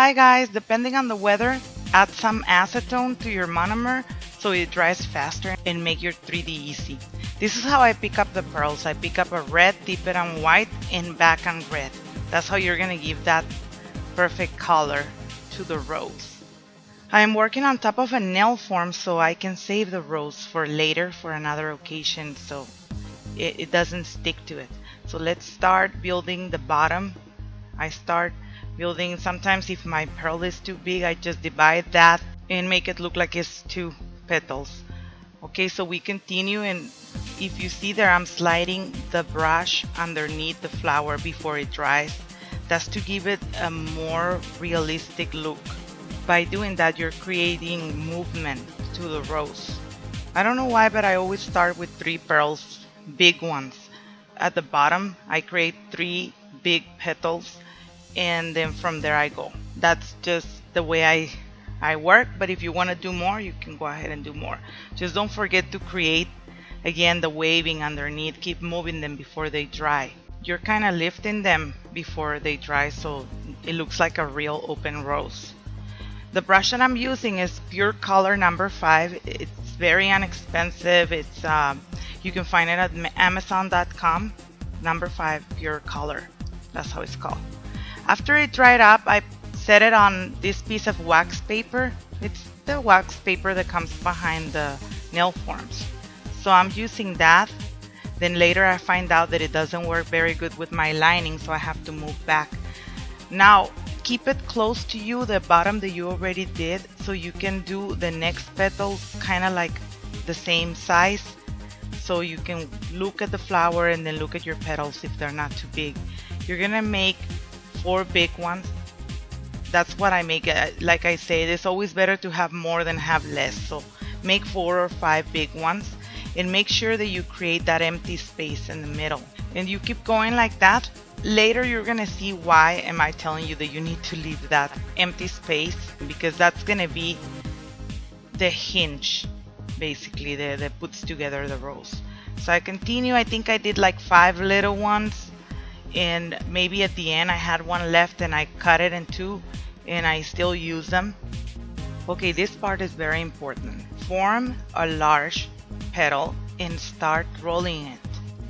Hi guys, depending on the weather, add some acetone to your monomer so it dries faster and make your 3D easy. This is how I pick up the pearls. I pick up a red, dip it on white, and back on red. That's how you're gonna give that perfect color to the rose. I am working on top of a nail form so I can save the rose for later for another occasion so it doesn't stick to it. So let's start building the bottom. I start building, sometimes if my pearl is too big, I just divide that and make it look like it's 2 petals. Okay, so we continue, and if you see there, I'm sliding the brush underneath the flower before it dries. That's to give it a more realistic look. By doing that, you're creating movement to the rose. I don't know why, but I always start with 3 pearls, big ones. At the bottom, I create 3 big petals, and then from there I go. That's just the way I work, but if you want to do more, you can go ahead and do more. Just don't forget to create, again, the waving underneath. Keep moving them before they dry. You're kind of lifting them before they dry so it looks like a real open rose. The brush that I'm using is Pure Color number 5. It's very inexpensive. It's you can find it at Amazon.com. Number 5 Pure Color. That's how it's called. After it dried up, I set it on this piece of wax paper. It's the wax paper that comes behind the nail forms. So I'm using that. Then later I find out that it doesn't work very good with my lining, so I have to move back. Now keep it close to you, the bottom that you already did, so you can do the next petals kind of like the same size, so you can look at the flower and then look at your petals if they're not too big. You're gonna make 4 big ones. That's what I make. Like I say, it's always better to have more than have less, so make 4 or 5 big ones and make sure that you create that empty space in the middle, and you keep going like that. Later you're gonna see why am I telling you that you need to leave that empty space, because that's gonna be the hinge basically that puts together the rose. So I continue. I think I did like 5 little ones, and maybe at the end I had one left and I cut it in 2 and I still use them. Okay, this part is very important. Form a large petal and start rolling it.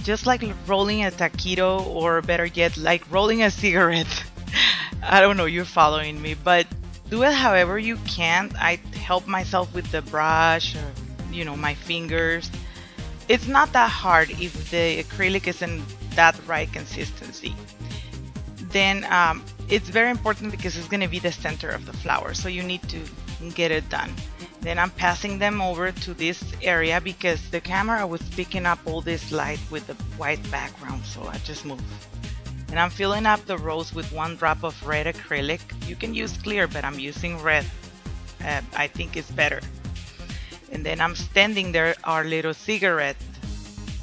Just like rolling a taquito, or better yet, like rolling a cigarette. I don't know, you're following me, but do it however you can. I help myself with the brush or, you know, my fingers. It's not that hard if the acrylic isn't that right consistency. Then it's very important because it's going to be the center of the flower, so you need to get it done. Then I'm passing them over to this area because the camera was picking up all this light with the white background, so I just moved. And I'm filling up the rose with 1 drop of red acrylic. You can use clear, but I'm using red. I think it's better. And then I'm standing there our little cigarette.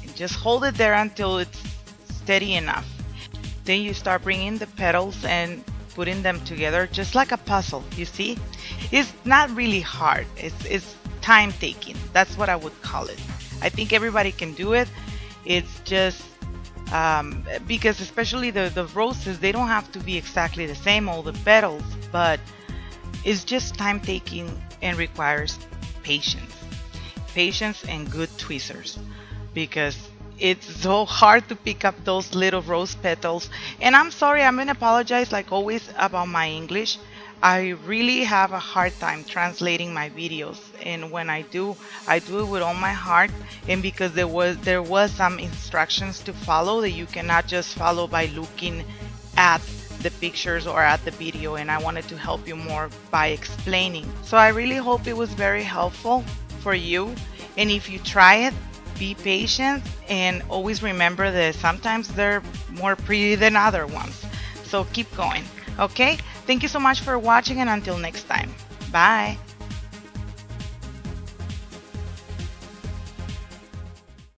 And just hold it there until it's steady enough. Then you start bringing the petals and putting them together just like a puzzle. You see, it's not really hard. It's time taking. That's what I would call it. I think everybody can do it. It's just because especially the roses, they don't have to be exactly the same, all the petals, but it's just time taking and requires patience and good tweezers, because it's so hard to pick up those little rose petals. And I'm sorry, I'm gonna apologize like always about my English. I really have a hard time translating my videos, and when I do it with all my heart, and because there was some instructions to follow that you cannot just follow by looking at the pictures or at the video, and I wanted to help you more by explaining. So I really hope it was very helpful for you, and if you try it, be patient and always remember that sometimes they're more pretty than other ones. So keep going. Okay, thank you so much for watching, and until next time, bye.